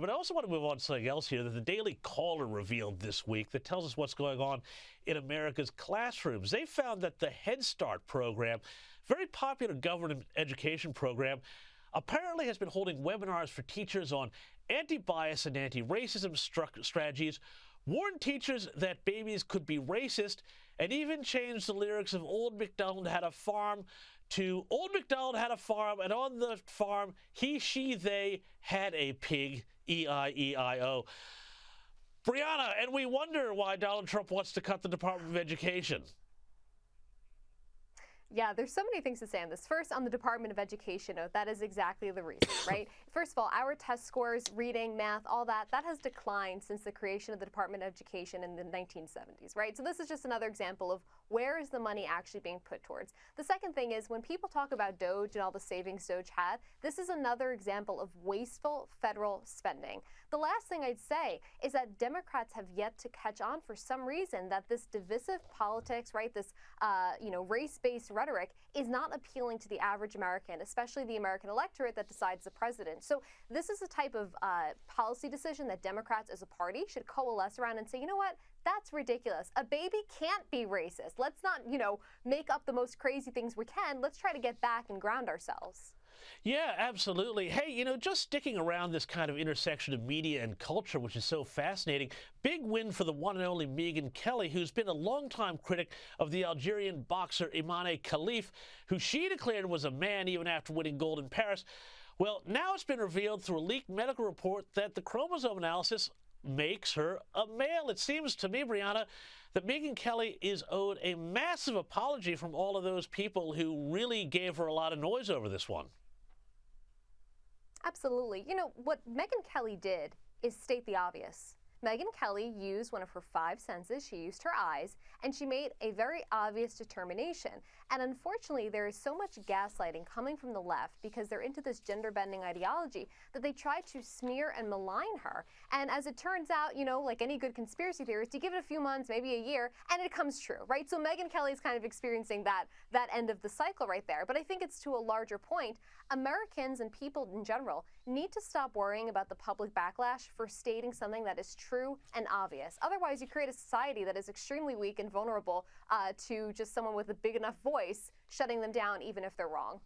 But I also want to move on to something else here that the Daily Caller revealed this week that tells us what's going on in America's classrooms. They found that the Head Start program, very popular government education program, apparently has been holding webinars for teachers on anti-bias and anti-racism strategies, warned teachers that babies could be racist, and even changed the lyrics of Old MacDonald Had a Farm to Old MacDonald Had a Farm, and on the farm, he, she, they had a pig, E-I-E-I-O. Brianna, and we wonder why Donald Trump wants to cut the Department of Education. Yeah, there's so many things to say on this. First, on the Department of Education note, that is exactly the reason, right? First of all, our test scores, reading, math, all that has declined since the creation of the Department of Education in the 1970s, right? So this is just another example of where is the money actually being put towards. The second thing is when people talk about DOGE and all the savings DOGE had, this is another example of wasteful federal spending. The last thing I'd say is that Democrats have yet to catch on for some reason that this divisive politics, right, this race-based rhetoric is not appealing to the average American, especially the American electorate that decides the president. So this is a type of policy decision that Democrats as a party should coalesce around and say, you know what, that's ridiculous. A baby can't be racist. Let's not, make up the most crazy things we can. Let's try to get back and ground ourselves. Yeah, absolutely. Hey, just sticking around this kind of intersection of media and culture, which is so fascinating, big win for the one and only Megyn Kelly, who's been a longtime critic of the Algerian boxer Imane Khalif, who she declared was a man even after winning gold in Paris. Well, now it's been revealed through a leaked medical report that the chromosome analysis makes her a male. It seems to me, Brianna, that Megyn Kelly is owed a massive apology from all of those people who really gave her a lot of noise over this one. Absolutely. What Megyn Kelly did is state the obvious. Megyn Kelly used one of her 5 senses. She used her eyes, and she made a very obvious determination. And unfortunately, there is so much gaslighting coming from the left because they're into this gender-bending ideology that they try to smear and malign her. And as it turns out, like any good conspiracy theorist, you give it a few months, maybe a year, and it comes true, right? So Megyn Kelly is kind of experiencing that end of the cycle right there. But I think it's to a larger point. Americans and people in general need to stop worrying about the public backlash for stating something that is true and obvious. Otherwise, you create a society that is extremely weak and vulnerable to just someone with a big enough voice shutting them down, even if they're wrong.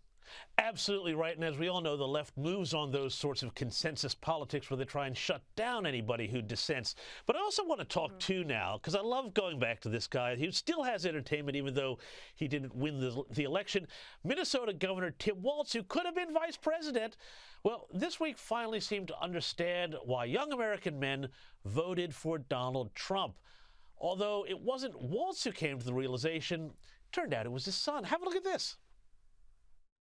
Absolutely right. And as we all know, the left moves on those sorts of consensus politics where they try and shut down anybody who dissents. But I also want to talk too now, because I love going back to this guy. He still has entertainment, even though he didn't win the election. Minnesota Governor Tim Walz, who could have been vice president, well, this week finally seemed to understand why young American men voted for Donald Trump. Although it wasn't Walz who came to the realization, turned out it was his son. Have a look at this.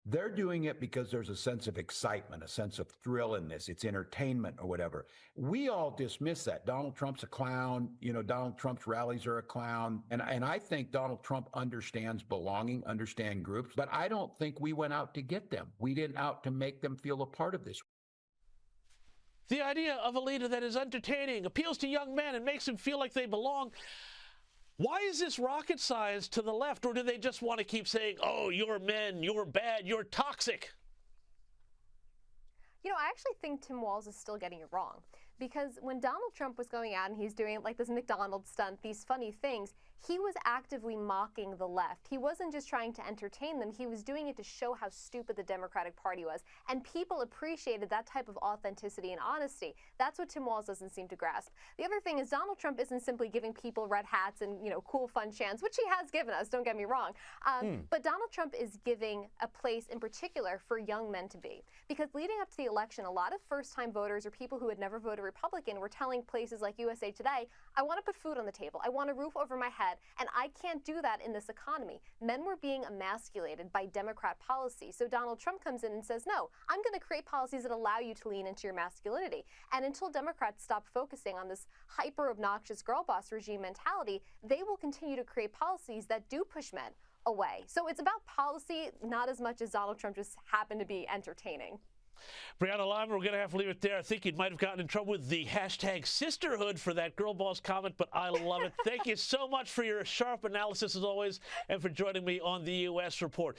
They're doing it because there's a sense of excitement, a sense of thrill in this. It's entertainment or whatever. We all dismiss that. Donald Trump's a clown. Donald Trump's rallies are a clown. And I think Donald Trump understands belonging, understand groups. But I don't think we went out to get them. We didn't out to make them feel a part of this. The idea of a leader that is entertaining, appeals to young men, and makes them feel like they belong. Why is this rocket science to the left, or do they just want to keep saying, oh, you're men, you're bad, you're toxic? I actually think Tim Walz is still getting it wrong. Because when Donald Trump was going out and he's doing like this McDonald's stunt, these funny things, he was actively mocking the left. He wasn't just trying to entertain them. He was doing it to show how stupid the Democratic Party was. And people appreciated that type of authenticity and honesty. That's what Tim Walz doesn't seem to grasp. The other thing is Donald Trump isn't simply giving people red hats and, cool, fun chants, which he has given us, don't get me wrong. But Donald Trump is giving a place in particular for young men to be. Because leading up to the election, a lot of first-time voters or people who had never voted Republican were telling places like USA Today, I want to put food on the table. I want a roof over my head. And I can't do that in this economy. Men were being emasculated by Democrat policy. So Donald Trump comes in and says, no, I'm going to create policies that allow you to lean into your masculinity. And until Democrats stop focusing on this hyper-obnoxious girl boss regime mentality, they will continue to create policies that do push men away. So it's about policy, not as much as Donald Trump just happened to be entertaining. Brianna Lyman, we're going to have to leave it there. I think you might have gotten in trouble with the hashtag sisterhood for that girl boss comment, but I love it. Thank you so much for your sharp analysis, as always, and for joining me on the U.S. Report.